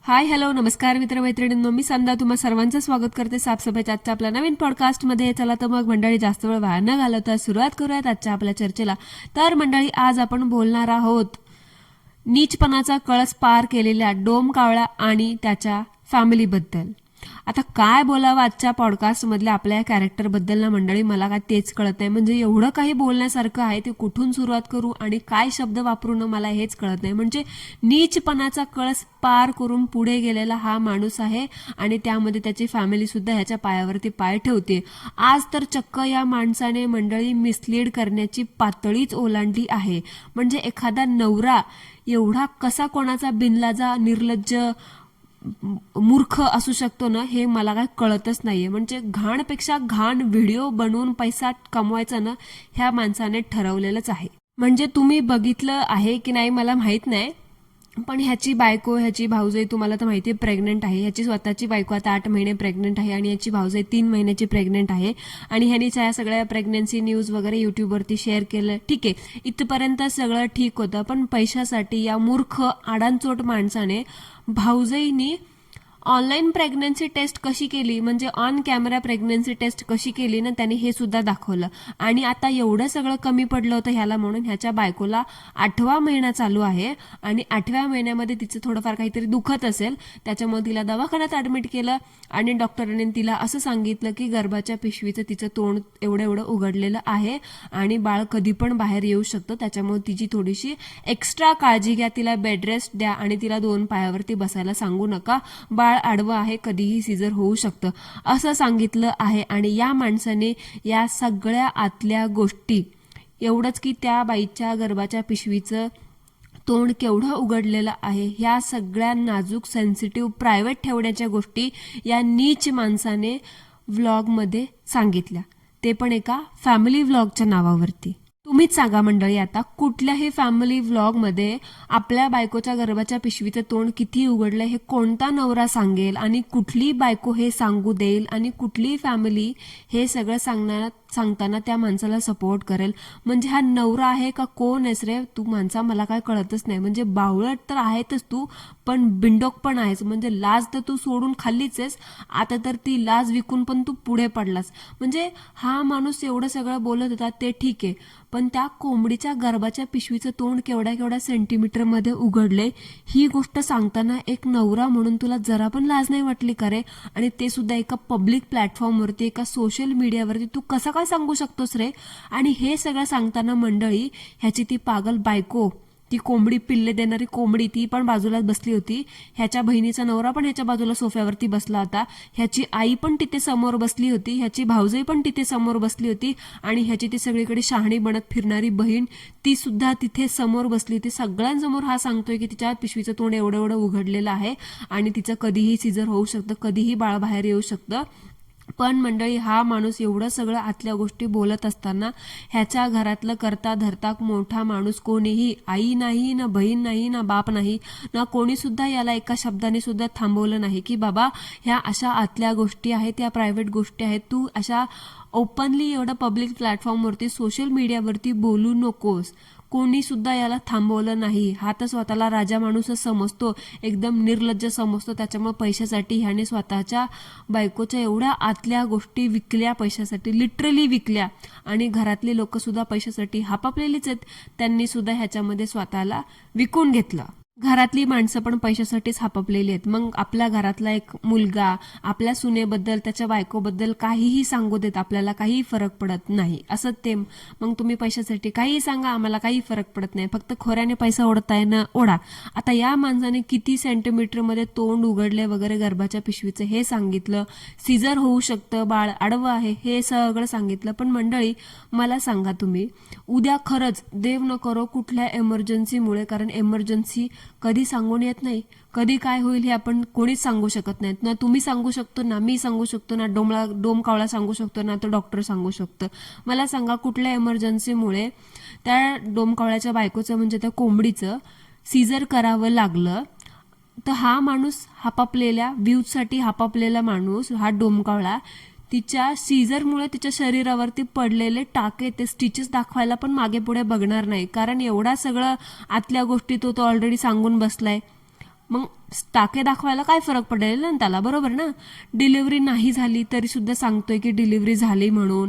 Hi hello नमस्कार मित्रमैत्रिणींनो, मी संध्या तुम्हा सर्वांचं स्वागत करते साफसफाईच्या आजच्या आपल्या नवीन पॉडकास्टमध्ये. चला तर मग मंडळी, जास्त वेळ वाया न घालवता सुरुवात करूयात आजच्या आपल्या चर्चेला. तर मंडळी, आज आपण बोलणार आहोत नीचपणाचा कळस पार केलेल्या डोम कावळा आणि त्याच्या फॅमिलीबद्दल. आता काय बोलावं आजच्या पॉडकास्टमधल्या आपल्या या कॅरेक्टरबद्दल ना मंडळी, मला काय तेच कळत नाही. म्हणजे एवढं काही बोलण्यासारखं आहे, ते कुठून सुरुवात करू आणि काय शब्द वापरू ना, मला हेच कळत नाही. म्हणजे नीचपणाचा कळस पार करून पुढे गेलेला हा माणूस आहे आणि त्यामध्ये त्याची फॅमिली सुद्धा ह्याच्या पायावरती पाय ठेवते. आज तर चक्क या माणसाने मंडळी मिसलीड करण्याची पातळीच ओलांडली आहे. म्हणजे एखादा नवरा एवढा कसा कोणाचा बिनलाजा, निर्लज्ज, मूर्ख असू शकतो ना, हे मला काय कळतच नाहीये. म्हणजे घाणपेक्षा घाण व्हिडिओ बनवून पैसा कमवायचा ना, ह्या माणसाने ठरवलेलंच आहे. म्हणजे तुम्ही बघितलं आहे की नाही मला माहित नाही, पण ह्याची बायको, ह्याची भाऊजाई तुम्हाला तर माहिती आहे प्रेग्नंट आहे. ह्याची स्वतःची बायको आता 8 महिने प्रेग्नंट आहे आणि ह्याची भाऊजाई 3 महिन्याची प्रेग्नंट आहे. आणि ह्यानीच या सगळ्या प्रेग्नन्सी न्यूज वगैरे युट्यूबवरती शेअर केलं. ठीक आहे, इथपर्यंत सगळं ठीक होतं. पण पैशासाठी या मूर्ख आडांचोट माणसाने भाऊजाईनी ऑनलाईन प्रेग्नन्सी टेस्ट कशी केली, म्हणजे ऑन कॅमेरा प्रेग्नन्सी टेस्ट कशी केली ना, त्यांनी हे सुद्धा दाखवलं. आणि आता एवढं सगळं कमी पडलं होतं ह्याला म्हणून ह्याच्या बायकोला 8वा महिना चालू आहे आणि 8व्या महिन्यामध्ये तिचं थोडंफार काहीतरी दुखत असेल, त्याच्यामुळे तिला दवाखान्यात ऍडमिट केलं आणि डॉक्टरांनी तिला असं सांगितलं की गर्भाच्या पिशवीचं तिचं तोंड एवढं एवढं उघडलेलं आहे आणि बाळ कधी पण बाहेर येऊ शकतं, त्याच्यामुळे तिची थोडीशी एक्स्ट्रा काळजी घ्या, तिला बेड रेस्ट द्या आणि तिला 2 पायावरती बसायला सांगू नका, बाळ आडवं आहे, कधीही सीझर होऊ शकतं, असं सांगितलं आहे. आणि या माणसाने या सगळ्या आतल्या गोष्टी, एवढंच की त्या बाईच्या गर्भाच्या पिशवीचं तोंड केवढं उघडलेलं आहे, ह्या सगळ्या नाजूक, सेन्सिटिव्ह, प्रायव्हेट ठेवण्याच्या गोष्टी या नीच माणसाने व्लॉगमध्ये सांगितल्या, ते पण एका फॅमिली व्लॉगच्या नावावरती. तुम्हीच सांगा मंडळी, आता कुठल्याही फॅमिली व्लॉगमध्ये आपल्या बायकोच्या गर्भाच्या पिशवीचं तोंड किती उघडलंय हे कोणता नवरा सांगेल आणि कुठली बायको हे सांगू देईल आणि कुठली फॅमिली हे सगळं सांगताना त्या माणसाला सपोर्ट करेल. म्हणजे हा नवरा आहे का कोण आहेस रे तू माणसा, मला काय कळतच नाही. म्हणजे बावळट तर आहेतच तू, पण बिंडोक पण आहेस. म्हणजे लाज तर तू सोडून खाल्लीच आहेस, आता तर ती लाज विकून पण तू पुढे पडलास. म्हणजे हा माणूस एवढं सगळं बोलत होता ते ठीक आहे, पण त्या कोंबडीच्या गर्भाच्या पिशवीचं तोंड केवढ्या केवढ्या सेंटीमीटरमध्ये उघडले, ही गोष्ट सांगताना एक नवरा म्हणून तुला जरा पण लाज नाही वाटली का रे? आणि ते सुद्धा एका पब्लिक प्लॅटफॉर्मवरती, एका सोशल मीडियावरती तू कसं काय सांगू शकतोस रे? आणि हे सगळं सांगताना मंडळी, ह्याची ती पागल बायको, ती कोंबडी, पिल्ले देणारी कोंबडी, ती पण बाजूला बसली होती. ह्याच्या बहिणीचा नवरा पण ह्याच्या बाजूला सोफ्यावरती बसला होता. ह्याची आई पण तिथे समोर बसली होती. ह्याची भाऊजाई पण तिथे समोर बसली होती. आणि ह्याची ती सगळीकडे शहाणी बनत फिरणारी बहीण, ती सुद्धा तिथे समोर बसली होती. सगळ्यांसमोर हा सांगतोय की तिच्या पिशवीचं तोंड एवढं एवढं उघडलेलं आहे आणि तिचं कधीही सीझर होऊ शकतं, कधीही बाळ बाहेर येऊ शकतं. पण मंडळी, हा माणूस एवढं सगळं आतल्या गोष्टी बोलत असताना ह्याच्या घरातलं करता धरता मोठा माणूस कोणीही, आई नाही ना, बहीण नाही ना, बाप नाही ना, कोणी सुद्धा याला एका शब्दाने सुद्धा थांबवलं नाही की बाबा ह्या अशा आतल्या गोष्टी आहेत, या प्रायव्हेट गोष्टी आहेत, तू अशा ओपनली एवढं पब्लिक प्लॅटफॉर्मवरती, सोशल मीडियावरती बोलू नकोस. कोणी सुद्धा याला थांबवलं नाही. हा तर स्वतःला राजा माणूसच समजतो, एकदम निर्लज्ज समजतो. त्याच्यामुळे पैशासाठी ह्याने स्वतःच्या बायकोच्या एवढ्या आतल्या गोष्टी विकल्या, पैशासाठी लिटरली विकल्या. आणि घरातली लोक सुद्धा पैशासाठी हापापलेलीच आहेत, त्यांनी सुद्धा ह्याच्यामध्ये स्वतःला विकून घेतलं. घरातली माणसं पण पैशासाठीच हापापलेली आहेत. मग आपल्या घरातला एक मुलगा आपल्या सुनेबद्दल, त्याच्या बायकोबद्दल काहीही सांगू देत, आपल्याला काही फरक पडत नाही. असं ते, मग तुम्ही पैशासाठी काही सांगा, आम्हाला काही फरक पडत नाही, फक्त खोऱ्याने पैसा ओढताय ना ओढा. आता या माणसाने किती सेंटीमीटरमध्ये तोंड उघडले वगैरे गर्भाच्या पिशवीचं हे सांगितलं, सीझर होऊ शकतं, बाळ आडवं आहे, हे सगळं सांगितलं. पण मंडळी, मला सांगा तुम्ही, उद्या खरंच देव न करो कुठल्या एमर्जन्सीमुळे, कारण एमर्जन्सी कधी सांगून येत नाही, कधी काय होईल हे आपण कोणीच सांगू शकत नाहीत. ना तुम्ही सांगू शकतो, ना मी सांगू शकतो, ना डोम कावळा सांगू शकतो, ना तो डॉक्टर सांगू शकतो. मला सांगा, कुठल्या एमर्जन्सीमुळे त्या डोम कावळ्याच्या बायकोचं, म्हणजे त्या कोंबडीचं सीझर करावं लागलं, तर हा माणूस हापापलेल्या व्ह्यूजसाठी हापापलेला माणूस, हा डोमकावळा, तिच्या सीझरमुळे तिच्या शरीरावरती पडलेले टाके, ते स्टिचेस दाखवायला पण मागे पुढे बघणार नाही, कारण एवढा सगळं आतल्या गोष्टी तो ऑलरेडी सांगून बसलाय. मग टाके दाखवायला काय फरक पडेल ना त्याला, बरोबर ना. डिलिव्हरी नाही झाली तरी सुद्धा सांगतोय की डिलिव्हरी झाली म्हणून.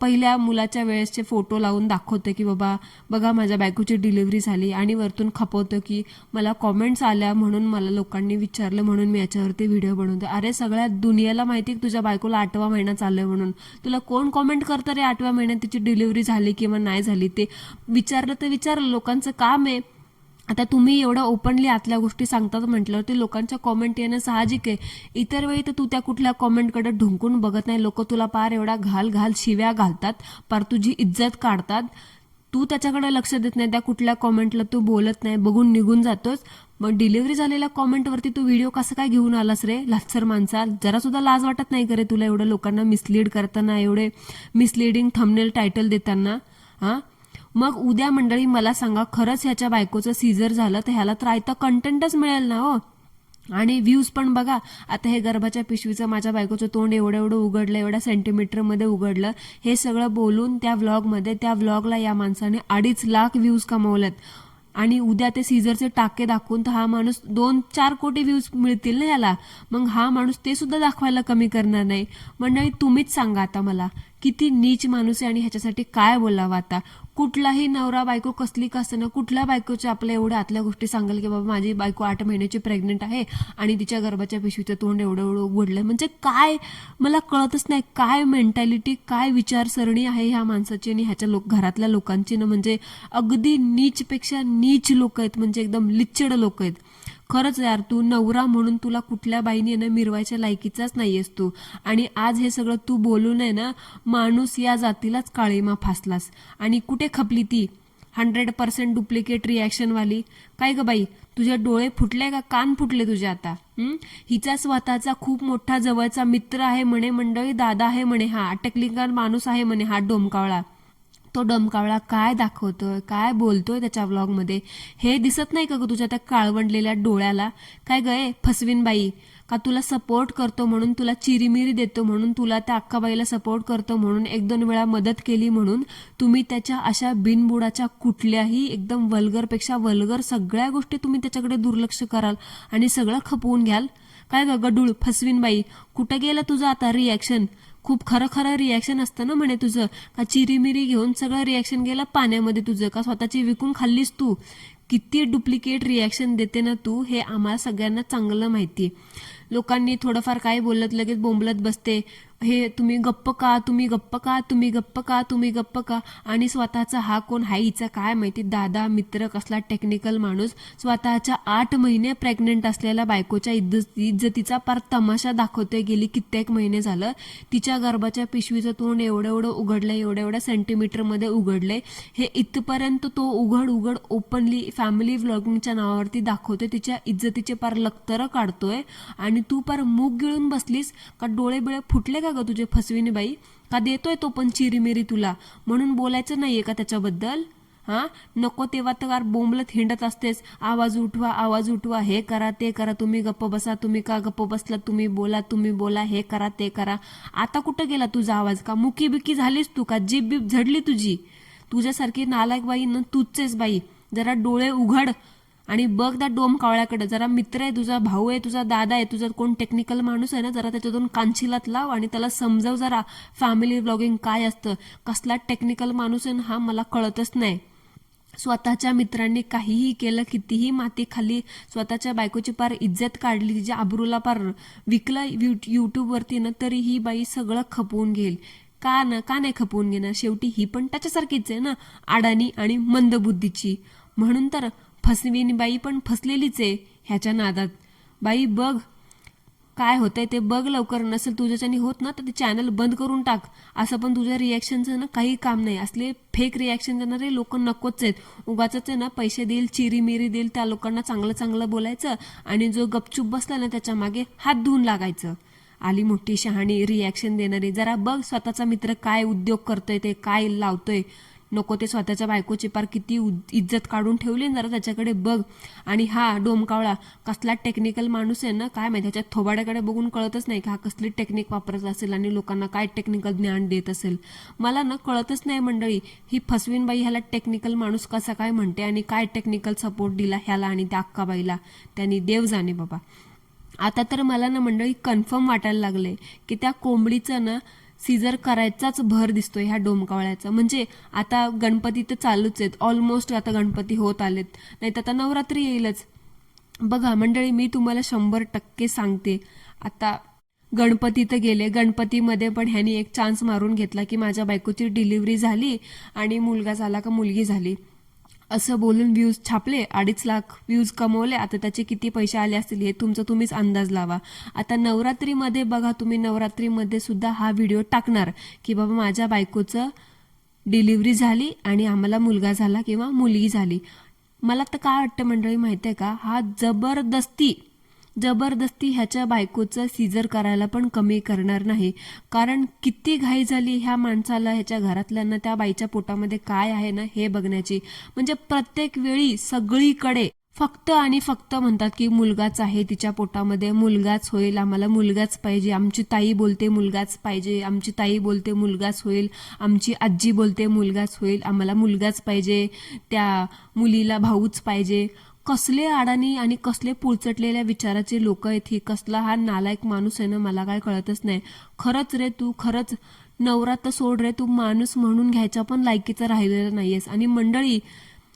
पहिल्या मुलाच्या वेळेसचे फोटो लावून दाखवतोय की बाबा बघा माझ्या बायकोची डिलिव्हरी झाली, आणि वरतून खपवतो की मला कॉमेंट्स आल्या म्हणून मला लोकांनी विचारलं म्हणून मी याच्यावरती व्हिडिओ बनवतो. अरे सगळ्या दुनियाला माहिती की तुझ्या बायकोला 8वा महिना चालू आहे म्हणून. तुला कोण कॉमेंट करतं रे 8व्या महिन्यात तिची डिलिव्हरी झाली किंवा नाही झाली ते? विचारलं तर विचारलं, लोकांचं काम आहे. आता तुम्ही एवढं ओपनली आतल्या गोष्टी सांगतात म्हटल्यावर ते लोकांच्या कॉमेंट येणं साहजिक आहे. इतर वेळी तर तू त्या कुठल्या कॉमेंटकडे ढुंकून बघत नाही. लोक तुला पार एवढा घाल शिव्या घालतात, पार तुझी इज्जत काढतात. तू त्याच्याकडे लक्ष देत नाही, त्या कुठल्या कॉमेंटला तू बोलत नाही, बघून निघून जातोस. मग डिलिव्हरी झालेल्या कॉमेंटवरती तू व्हिडिओ कसं काय घेऊन आलास रे लाचर माणसा? जरा सुद्धा लाज वाटत नाही करे तुला एवढं लोकांना मिसलीड करताना, एवढे मिसलिडिंग थंबनेल टायटल देताना? हा, मग उद्या मंडळी मला सांगा, खरंच ह्याच्या बायकोचं सीझर झालं तर ह्याला तर आयता कंटेंटच मिळेल ना हो. आणि व्ह्यूज पण बघा. आता हे गर्भाच्या पिशवीचं माझ्या बायकोचं तोंड एवढं एवढं उघडलं, एवढ्या सेंटीमीटरमध्ये उघडलं, हे सगळं बोलून त्या व्लॉगमध्ये, त्या व्लॉगला या माणसाने 2.5 लाख व्ह्यूज कमवलेत. आणि उद्या ते सीझरचे टाके दाखवून तर हा माणूस 2-4 कोटी व्ह्यूज मिळतील ना याला. मग हा माणूस ते सुद्धा दाखवायला कमी करणार नाही. मंडळी तुम्हीच सांगा आता मला, किती नीच माणूस आहे आणि ह्याच्यासाठी काय बोलावं आता. कुठलाही नवरा बायको कसली का असताना कुठल्या बायकोच्या आपल्या एवढ्या आतल्या गोष्टी सांगाल की बाबा माझी बायको 8 महिन्याची प्रेग्नेंट आहे आणि तिच्या गर्भाच्या पिशवीचं तोंड एवढं एवढं उघडलंय. म्हणजे काय, मला कळतच नाही काय मेंटॅलिटी, काय विचारसरणी आहे ह्या माणसाची आणि ह्याच्या घरातल्या लोकांची ना. म्हणजे अगदी नीचपेक्षा नीच लोक आहेत, म्हणजे एकदम लिच्चड लोक आहेत. खरंच यार, तू नवरा म्हणून तुला कुठल्या बाईने ना मिरवायच्या लायकीचाच नाहीयेस तू. आणि आज हे सगळं तू बोलून आहे ना, माणूस या जातीलाच काळीमा फासलास. आणि कुठे खपली ती 100% डुप्लिकेट रिॲक्शनवाली? काय ग बाई, तुझे डोळे फुटले का कान फुटले तुझे आता? हिचा स्वतःचा खूप मोठा जवळचा मित्र आहे म्हणे मंडळी, दादा आहे म्हणे, हा टेक्निकल माणूस आहे म्हणे, हा डोमकावळा. तो डमकावळा काय दाखवतोय, काय बोलतोय त्याच्या व्लॉगमध्ये, हे दिसत नाही का ग तुझ्या त्या काळवंडलेल्या डोळ्याला? काय गय फसवीन बाई, का तुला सपोर्ट करतो म्हणून, तुला चिरीमिरी देतो म्हणून, तुला त्या अक्काबाईला सपोर्ट करतो म्हणून, 1-2 वेळा मदत केली म्हणून तुम्ही त्याच्या अशा बिनबुडाच्या कुठल्याही एकदम वल्गरपेक्षा वल्गर सगळ्या गोष्टी तुम्ही त्याच्याकडे दुर्लक्ष कराल आणि सगळं खपवून घ्याल? काय ग गडूळ फसवीन बाई, कुठं गेलं तुझं आता रिॲक्शन? खूप खरं खरं रिॲक्शन असतं ना म्हणे तुझं, का चिरीमिरी घेऊन सगळं रिॲक्शन गेलं पाण्यामध्ये तुझं, का स्वतःची विकून खाल्लीस तू? किती डुप्लिकेट रिॲक्शन देते ना तू, हे आम्हाला सगळ्यांना चांगलं माहिती. लोकांनी थोडंफार काय बोलत लगेच बोंबलत बसते, हे तुम्ही गप्प का, तुम्ही गप्प का, तुम्ही गप्प का, तुम्ही गप्प का. आणि स्वतःचा हा कोण हाय हिचा काय माहिती, दादा मित्र कसला टेक्निकल माणूस, स्वतःच्या 8 महिने प्रेग्नेंट असलेल्या बायकोच्या इज्जतीचा पार तमाशा दाखवतोय. गेली कित्येक महिने झालं तिच्या गर्भाच्या पिशवीचं तोंड एवढं एवढं उघडलंय, एवढ्या एवढ्या सेंटीमीटरमध्ये उघडलंय. हे इथपर्यंत तो उघड ओपनली फॅमिली व्लॉगिंगच्या नावावरती दाखवतोय, तिच्या इज्जतीचे पार लक्तरं काढतोय. आणि तू पार मूग गिळून बसलीस का? डोळे बिळे फुटले का ग तुझे फसविनी बाई? का देतोय तो पण चिरीमिरी तुला म्हणून बोलायचं नाहीये का त्याच्याबद्दल? हा, नको तेव्हा तर बोंबलत हिंडत असतेस, आवाज उठवा, हे करा ते करा, तुम्ही गप्प बसा, तुम्ही का गप्प बसला, तुम्ही बोला, हे करा ते करा. आता कुठं गेला तुझा आवाज? का मुकी बिकी झालीस तू? का जीभ बीप झडली तुझी? तुझ्यासारखी नालायक बाई न तूचेच बाई. जरा डोळे उघड आणि बघ त्या डोम कावळ्याकडे. जरा मित्र आहे तुझा, भाऊ आहे तुझा, दादा आहे तुझा, कोण टेक्निकल माणूस आहे ना, जरा त्याच्यातून कानशिलात लाव आणि त्याला समजाव जरा फॅमिली व्लॉगिंग काय असतं. कसला टेक्निकल माणूस आहे ना हा, मला कळतच नाही. स्वतःच्या मित्रांनी काहीही केलं, कितीही माती खाली, स्वतःच्या बायकोची पार इज्जत काढली, तिच्या आबरूला पार विकलं युट्यूबवरती ना, तरी ही बाई सगळं खपवून घेईल. का नाही खपवून घेणार? शेवटी ही पण त्याच्यासारखीच आहे ना, अडाणी आणि मंदबुद्धीची. म्हणून तर फसवीन बाई पण फसलेलीच आहे ह्याच्या नादात. बाई बघ काय होतंय ते बघ लवकर. नसेल तुझ्याच्यानी होत ना तर ते चॅनल बंद करून टाक. असं पण तुझ्या रिॲक्शनचं ना काही काम नाही. असले फेक रिॲक्शन देणारे लोक नकोच आहेत. उगाच आहे ना पैसे देईल, चिरीमिरी देईल, त्या लोकांना चांगलं चांगलं बोलायचं आणि जो गपचूप बसला ना त्याच्या मागे हात धुवून लागायचं. आली मोठी शहाणी रिॲक्शन देणारी. जरा बघ स्वतःचा मित्र काय उद्योग करतोय, ते काय लावतोय. नको ते स्वतःच्या बायकोची पार किती इज्जत काढून ठेवली जरा त्याच्याकडे बघ. आणि हा डोमकावळा कसला टेक्निकल माणूस आहे ना, काय माहिती त्याच्या थोबाड्याकडे बघून कळतच नाही की हा कसली टेक्निक वापरत असेल आणि लोकांना काय टेक्निकल ज्ञान देत असेल. मला ना कळतच नाही मंडळी, ही फसवीन बाई ह्याला टेक्निकल माणूस कसा काय म्हणते आणि काय टेक्निकल सपोर्ट दिला ह्याला आणि त्या अक्काबाईला, त्यांनी देव जाणे बाबा. आता तर मला ना मंडळी कन्फर्म वाटायला लागले की त्या कोंबडीचं ना सीझर करायचाच भर दिसतोय ह्या डोमकावळ्याचा. म्हणजे आता गणपती तर चालूच आहेत, ऑलमोस्ट आता गणपती होत आलेत, नाही तर आता नवरात्री येईलच. बघा मंडळी, मी तुम्हाला 100% सांगते, आता गणपती तर गेले, गणपतीमध्ये पण ह्यानी एक चान्स मारून घेतला की माझ्या बायकोची डिलिव्हरी झाली आणि मुलगा झाला का मुलगी झाली असं बोलून व्ह्यूज छापले, 2.5 लाख व्ह्यूज कमवले. आता त्याचे किती पैसे आले असतील हे तुमचा तुम्हीच अंदाज लावा. आता नवरात्रीमध्ये बघा, तुम्ही नवरात्रीमध्ये सुद्धा हा व्हिडिओ टाकणार की बाबा माझ्या बायकोचं डिलिव्हरी झाली आणि आम्हाला मुलगा झाला किंवा मुलगी झाली. मला तर काय वाटतं मंडळी माहिती आहे का, हा जबरदस्ती ह्याच्या बायकोचं सीझर करायला पण कमी करणार नाही. कारण किती घाई झाली ह्या माणसाला, ह्याच्या घरातल्यांना त्या बाईच्या पोटामध्ये काय आहे ना हे बघण्याची. म्हणजे प्रत्येक वेळी सगळीकडे फक्त आणि फक्त म्हणतात की मुलगाच आहे तिच्या पोटामध्ये, मुलगाच होईल, आम्हाला मुलगाच पाहिजे, आमची ताई बोलते मुलगाच पाहिजे, आमची ताई बोलते मुलगाच होईल, आमची आजी बोलते मुलगाच होईल, आम्हाला मुलगाच पाहिजे, त्या मुलीला भाऊच पाहिजे. कसले अडाणी आणि कसले पुळचटलेल्या विचाराचे लोक आहेत ही, कसला हा नालायक माणूस आहे ना, मला काय कळतच नाही. खरंच रे, तू खरंच नवरा तर सोड रे, तू माणूस म्हणून घ्यायचा पण लायकीचा राहिलेला नाहीयेस. आणि मंडळी,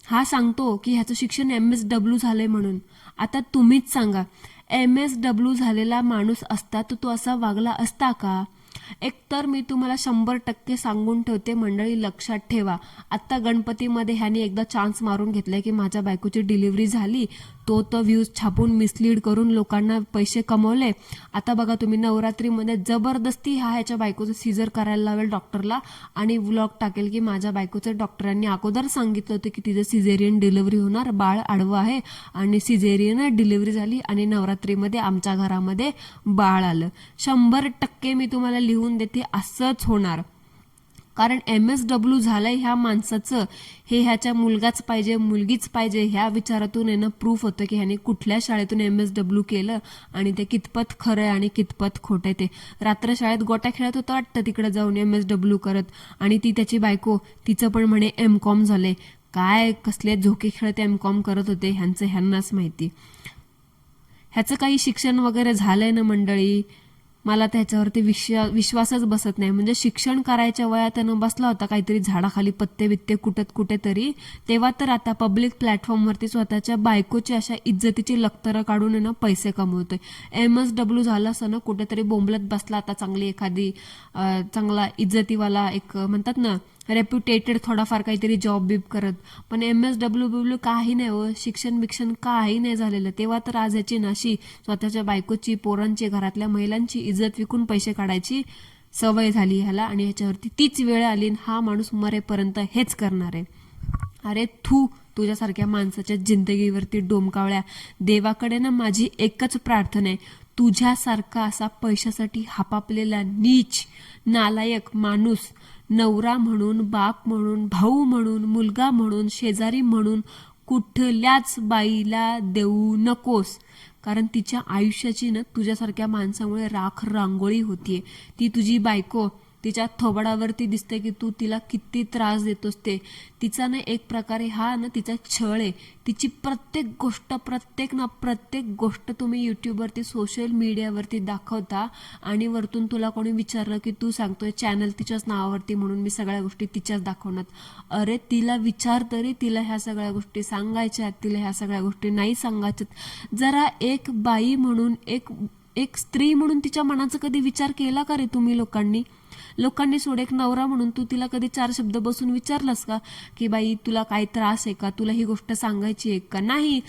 हा सांगतो की ह्याचं शिक्षण MSW झालंय म्हणून. आता तुम्हीच सांगा, MSW झालेला माणूस असता तर तो असा वागला असता का? एकतर मी तुम्हाला 100% सांगून ठेवते मंडळी, लक्षात ठेवा, आता गणपतीमध्ये ह्याने एकदा चान्स मारून घेतलाय की माझ्या बायकोची डिलिव्हरी झाली, तो व्ह्यूज छापून मिसलीड करून लोकांना पैसे कमवले. आता बघा तुम्ही नवरात्रीमध्ये जबरदस्ती ह्याच्या बायकोचं सीझर करायला लावेल डॉक्टरला आणि व्लॉग टाकेल की माझ्या बायकोचं डॉक्टरांनी अगोदर सांगितलं होतं की तिचं सिझेरियन डिलिव्हरी होणार, बाळ आडवं आहे आणि सिझेरियन डिलिव्हरी झाली आणि नवरात्रीमध्ये आमच्या घरामध्ये बाळ आलं. 100% मी तुम्हाला लिहून देते असंच होणार. कारण MSW झालंय ह्या माणसाचं, हे ह्याच्या मुलगाच पाहिजे मुलगीच पाहिजे ह्या विचारातून आहे ना प्रूफ होतं की ह्याने कुठल्या शाळेतून MSW केलं आणि ते कितपत खरं आहे आणि कितपत खोटं आहे. ते रात्र शाळेत गोट्या खेळत होतं वाटतं तिकडे जाऊन MSW करत, आणि ती त्याची बायको, तिचं पण म्हणे MCOM झाले. काय कसले झोके खेळत MCOM करत होते ह्यांचं ह्यांनाच माहिती. ह्याचं काही शिक्षण वगैरे झालंय ना मंडळी, मला त्याच्यावरती विश्वासच बसत नाही. म्हणजे शिक्षण करायच्या वयात त्यानं बसला होता काहीतरी झाडाखाली पत्ते बित्ते कुठत कुठेतरी, तेव्हा तर आता पब्लिक प्लॅटफॉर्मवरती स्वतःच्या बायकोची अशा इज्जतीची लक्तरं काढून ना पैसे कमवतोय. MSW झाला असं ना कुठेतरी बोंबलत बसला आता, चांगली एखादी चांगला इज्जतीवाला एक म्हणतात ना रेप्युटेटेड थोडाफार काहीतरी जॉब बीब करत. पण MSW काही नाही हो, शिक्षण बिक्षण काही नाही झालेलं. तेव्हा तर आज याची नाशी स्वतःच्या बायकोची, पोरांची, घरातल्या महिलांची इज्जत विकून पैसे काढायची सवय झाली ह्याला, आणि ह्याच्यावरती तीच वेळ आली. हा माणूस मरेपर्यंत हेच करणार आहे. अरे तुझ्यासारख्या माणसाच्या जिंदगीवरती डोमकावळ्या. देवाकडे ना माझी एकच प्रार्थना आहे, तुझ्यासारखा असा पैशासाठी हापापलेला नीच नालायक माणूस नवरा म्हणून, बाप म्हणून, भाऊ म्हणून, मुलगा म्हणून, शेजारी म्हणून कुठल्याच बाईला देऊ नकोस. कारण तिच्या आयुष्याची ना तुझ्यासारख्या माणसामुळे राख रांगोळी होतीये. ती तुझी बायको, तिच्या थोबाडावरती दिसते की तू तिला किती त्रास देतोस ते. तिचा ना एक प्रकारे हा ना तिचा छळ आहे. तिची प्रत्येक गोष्ट तुम्ही युट्यूबवरती, सोशल मीडियावरती दाखवता आणि वरतून तुला कोणी विचारलं की तू सांगतोय चॅनल तिच्याच नावावरती म्हणून मी सगळ्या गोष्टी तिच्याच दाखवणार. अरे तिला विचार तरी, तिला ह्या सगळ्या गोष्टी सांगायच्या, तिला ह्या सगळ्या गोष्टी नाही सांगायच्यात. जरा एक बाई म्हणून, एक स्त्री म्हणून तिच्या मनाचा कधी विचार केला का रे तुम्ही लोकांनी सोड, एक नवरा म्हणून तू तिला कधी 4 शब्द बसून विचारलास का की बाई तुला काय त्रास आहे का, तुला ही गोष्ट सांगायची आहे का? नाही.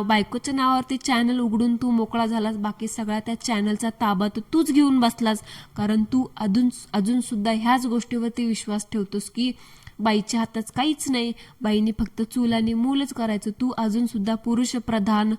बायकोच्या नावावरती चॅनल उघडून तू मोकळा झालास, बाकी सगळ्या त्या चॅनलचा ताबा तर तूच घेऊन बसलास. कारण तू अजून सुद्धा ह्याच गोष्टीवरती विश्वास ठेवतोस की बाईच्या हातात काहीच नाही, बाईनी फक्त चूल आणि मूलच करायचं. तू अजून सुद्धा पुरुष प्रधान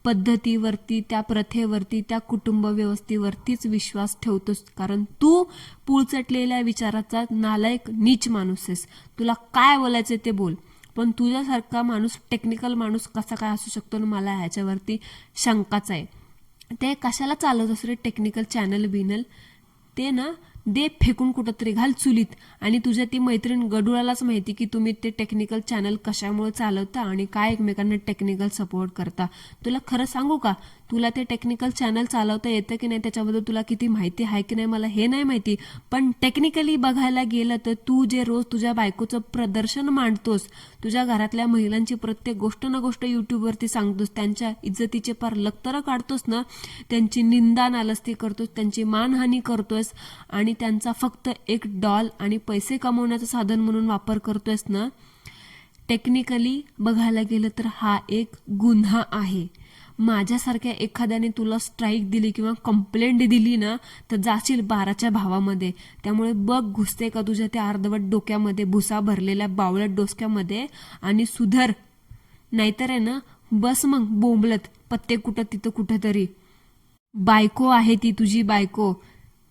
पद्धतीवरती, त्या प्रथेवरती, त्या कुटुंब व्यवस्थेवरतीच विश्वास ठेवतोस, कारण तू पुळचटलेल्या विचाराचा नालायक नीच माणूस आहेस. तुला काय बोलायचं ते बोल, पण तुझ्यासारखा माणूस, टेक्निकल माणूस कसा काय असू शकतो ना, मला ह्याच्यावरती शंकाच आहे. ते कशाला चालवतोस रे टेक्निकल चॅनल बिनल? ते ना दे फेकून कुठंतरी, घाल चुलीत. आणि तुझ्या ती मैत्रीण गडुळालाच माहिती की तुम्ही ते टेक्निकल चॅनल कशामुळे चालवता आणि काय एकमेकांना टेक्निकल सपोर्ट करता. तुला खरं सांगू का, तुला ते टेक्निकल चॅनल चालवता येतं की नाही, त्याच्याबद्दल तुला किती माहिती आहे की नाही मला हे नाही माहिती, पण टेक्निकली बघायला गेलं तर तू जे रोज तुझ्या बायकोचं प्रदर्शन मांडतोस, तुझ्या घरातल्या महिलांची प्रत्येक गोष्ट ना गोष्ट यूट्यूबवरती सांगतोस, त्यांच्या इज्जतीचे पार लक्तरं काढतोस ना, त्यांची निंदा नालस्ती करतोस, त्यांची मानहानी करतोस आणि त्यांचा फक्त एक डॉल आणि पैसे कमवण्याचं साधन म्हणून वापर करतोयस ना, टेक्निकली बघायला गेलं तर हा एक गुन्हा आहे. माझ्यासारख्या एखाद्याने तुला स्ट्राईक दिली किंवा कंप्लेंट दिली ना, तर जाशील 12च्या भावामध्ये. त्यामुळे बघ घुसते का तुझ्या त्या अर्धवट डोक्यामध्ये, भुसा भरलेल्या बावळट डोसक्यामध्ये, आणि सुधर. नाहीतर आहे ना, बस मग बोंबलत पत्ते कुठं तिथं कुठंतरी. बायको आहे ती तुझी बायको.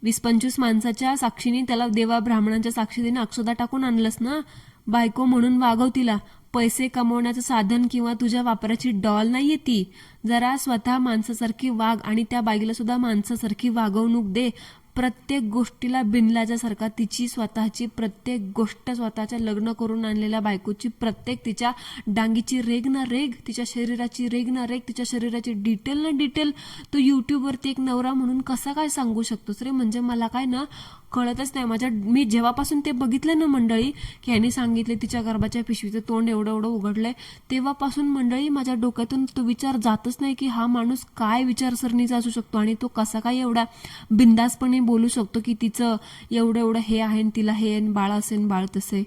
20-25 माणसाच्या साक्षीने, त्याला देवा ब्राह्मणांच्या साक्षीने अक्षता टाकून आणलंस ना, बायको म्हणून वागव तिला. पैसे कमवण्याचं साधन किंवा तुझ्या वापराची डॉल नाहीये ती. जरा स्वतः माणसासारखी वाग आणि त्या बाईला सुद्धा माणसासारखी वागवणूक दे. प्रत्येक गोष्टीला बिनलाजासारखा तिची स्वतःची प्रत्येक गोष्ट, स्वतःच्या लग्न करून आणलेल्या बायकोची प्रत्येक तिच्या डांगीची रेग ना रेग, तिच्या शरीराची रेग ना रेग, तिच्या शरीराची डिटेल ना डिटेल तो यूट्यूबवरती एक नवरा म्हणून कसा काय सांगू शकतोस रे? म्हणजे मला काय ना कळतच नाही. मी जेव्हापासून ते बघितलं ना मंडळी, की ह्यानी सांगितले तिच्या गर्भाच्या पिशवीचं तोंड एवढं एवढं उघडलंय, तेव्हापासून मंडळी माझ्या डोक्यातून तो विचार जातच नाही की हा माणूस काय विचारसरणीचा असू शकतो आणि तो कसा काय एवढा बिंदासपणे बोलू शकतो की तिचं एवढं एवढं हे आहे, तिला हे बाळ असेल बाळ तसे.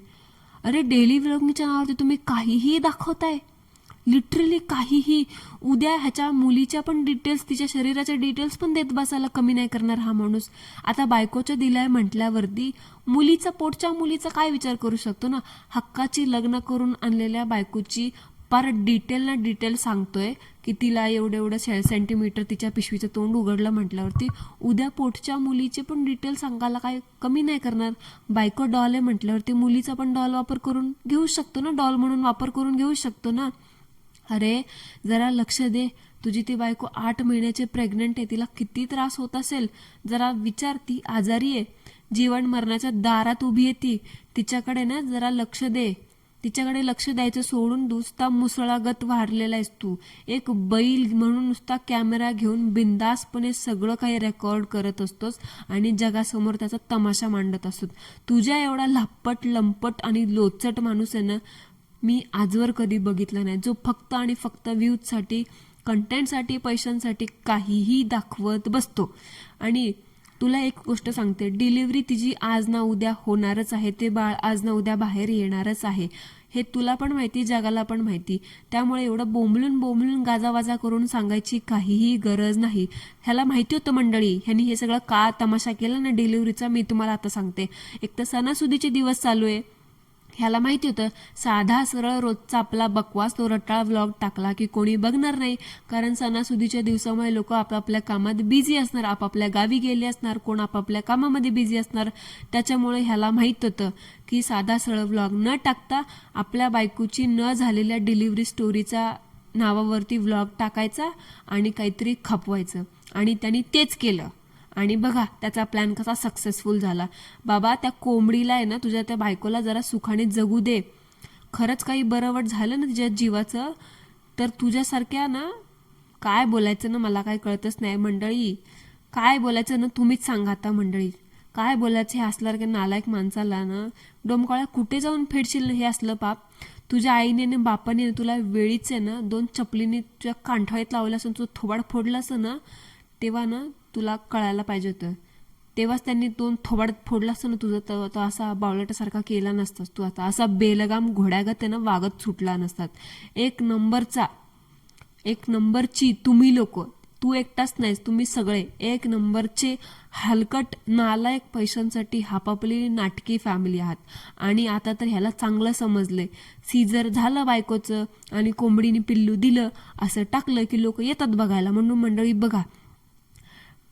अरे डेली व्लॉगिंगच्या नावावरती तुम्ही काहीही दाखवताय, लिटरली काहीही. उद्या ह्याच्या मुलीच्या पण डिटेल्स, तिच्या शरीराच्या डिटेल्स पण देत बसायला कमी नाही करणार हा माणूस. आता बायकोच्या दिलाय म्हटल्यावरती मुलीचा, पोटच्या मुलीचा काय विचार करू शकतो ना. हक्काची लग्न करून आणलेल्या बायकोची पार डिटेल ना डिटेल सांगतोय की तिला एवढं एवढं सेंटीमीटर तिच्या पिशवीचं तोंड उघडलं म्हटल्यावरती उद्या पोटच्या मुलीचे पण डिटेल सांगायला काय कमी नाही करणार. बायको डॉल आहे म्हटल्यावरती मुलीचा पण डॉल वापर करून घेऊ शकतो ना, डॉल म्हणून वापर करून घेऊ शकतो ना. अरे जरा लक्ष दे, तुझी ती बायको 8 महिन्याची प्रेग्नंट आहे, तिला किती त्रास होत असेल जरा विचार. ती आजारी आहे, जीवन मरणाच्या दारात उभी आहे ती. तिच्याकडे ना जरा लक्ष दे. तिच्याकडे लक्ष द्यायचं सोडून नुसता मुसळागत वाढलेला आहेस तू. एक बैल म्हणून नुसता कॅमेरा घेऊन बिंदासपणे सगळं काही रेकॉर्ड करत असतोस आणि जगासमोर त्याचा तमाशा मांडत असतो. तुझ्या एवढा लापट लंपट आणि लोचट माणूस आहे ना, मी आजवर कधी बघितला नाही, जो फक्त आणि फक्त व्ह्यूजसाठी, कंटेंटसाठी, पैशांसाठी काहीही दाखवत बसतो. आणि तुला एक गोष्ट सांगते, डिलिव्हरी तिची आज ना उद्या होणारच आहे, ते बाळ आज ना उद्या बाहेर येणारच आहे, हे तुला पण माहिती, जगाला पण माहिती. त्यामुळे एवढं बोंबलून बोंबलून गाजावाजा करून सांगायची काहीही गरज नाही. ह्याला माहिती होतं मंडळी, ह्यानी हे सगळं का तमाशा केला ना डिलिव्हरीचा, मी तुम्हाला आता सांगते. एक तर सणासुदीचे दिवस चालू आहे, ह्याला माहिती होतं साधा सरळ रोजचा आपला बकवास तो रटाळ व्लॉग टाकला की कोणी बघणार नाही, कारण सणासुदीच्या दिवसामुळे लोक आपापल्या कामात बिझी असणार, आपापल्या गावी गेले असणार, कोण आपापल्या कामामध्ये बिझी असणार. त्याच्यामुळे ह्याला माहित होतं की साधा सरळ व्लॉग न टाकता आपल्या बायकोची न झालेल्या डिलिव्हरी स्टोरीचा नावावरती व्लॉग टाकायचा आणि काहीतरी खपवायचं, आणि त्यांनी तेच केलं. आणि बघा त्याचा प्लॅन कसा सक्सेसफुल झाला. बाबा त्या कोंबडीला आहे ना, तुझ्या त्या बायकोला जरा सुखाने जगू दे. खरंच काही बरंवट झालं ना तिच्या जीवाचं, तर तुझ्यासारख्या ना, काय बोलायचं ना मला काय कळतच नाही मंडळी. काय बोलायचं ना तुम्हीच सांगा आता मंडळी, काय बोलायचं हे असल्यासारख्या नालायक माणसाला ना. डोमकाळ्या कुठे जाऊन फेडशील हे असलं पाप. तुझ्या आईने आणि बापाने तुला वेळीच आहे ना 2 चपलीने तुझ्या कांठाळीत लावलं असं, तुझं थोबाड फोडलं असं ना, तेव्हा ना तुला कळायला पाहिजे होतं. तेव्हाच त्यांनी 2 थोबाड फोडलं असतं ना तुझं, तो असा बावळटासारखा केला नसतास तू. आता असा बेलगाम घोड्यागत त्यानं वागत सुटला नसतात. एक नंबरची तुम्ही लोक, तू एकटाच नाहीस, तुम्ही सगळे एक नंबरचे हलकट नालायक पैशांसाठी हापापली नाटकी फॅमिली आहात. आणि आता तर ह्याला चांगलं समजलंय. सीझर झालं बायकोचं आणि कोंबडीने पिल्लू दिलं असं टाकलं की लोक येतात बघायला. म्हणून मंडळी बघा,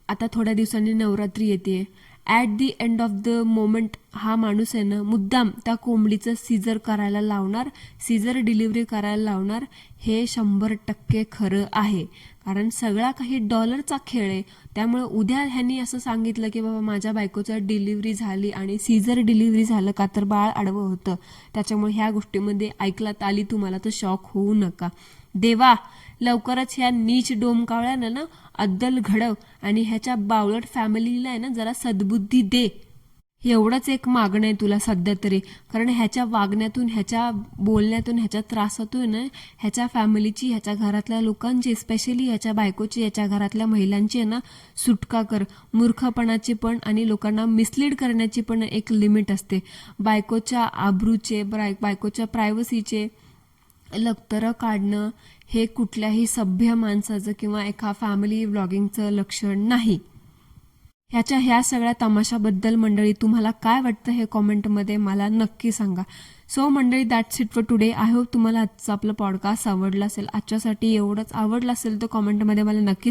आता थोड्या दिवसांनी नवरात्री येते. At the end of the moment हा माणूस आहे ना मुद्दाम त्या कोंबडीचं सीझर करायला लावणार, सीझर डिलिव्हरी करायला लावणार. हे 100% खरं आहे, कारण सगळा काही डॉलरचा खेळ आहे. त्यामुळे उद्या ह्यांनी असं सांगितलं की बाबा माझ्या बायकोचं डिलिव्हरी झाली आणि सीझर डिलिव्हरी झालं का तर बाळ आडवं होतं. त्याच्यामुळे ह्या गोष्टीमध्ये ऐकलात आली तुम्हाला तर शॉक होऊ नका. देवा लवकरच ह्या नीच डोमकावळ्यानं ना अद्दल घडव आणि ह्याच्या बावळट फॅमिलीला आहे ना जरा सद्बुद्धी दे. एवढंच एक मागणं आहे तुला सध्या तरी, कारण ह्याच्या वागण्यातून, ह्याच्या बोलण्यातून, ह्याच्या त्रासातून ना ह्याच्या फॅमिलीची, ह्याच्या घरातल्या लोकांची, स्पेशली ह्याच्या बायकोची, ह्याच्या घरातल्या महिलांची आहे ना सुटका कर. मूर्खपणाची पण आणि लोकांना मिसलीड करण्याची पण एक लिमिट असते. बायकोच्या आबरूचे, बायकोच्या प्रायव्हसीचे लक्तरं काढणं हे कुठल्याही सभ्य माणसाचं किंवा एका फॅमिली व्लॉगिंगचं लक्षण नाही. ह्या सगळ्या तमाशाबद्दल मंडळी तुम्हाला काय वाटतं हे कॉमेंटमध्ये मला नक्की सांगा. सो मंडळी, that's it for today. I hope तुम्हाला आजचं आपलं पॉडकास्ट आवडलं असेल. आजच्यासाठी एवढंच. आवडलं असेल तर कॉमेंटमध्ये मला नक्की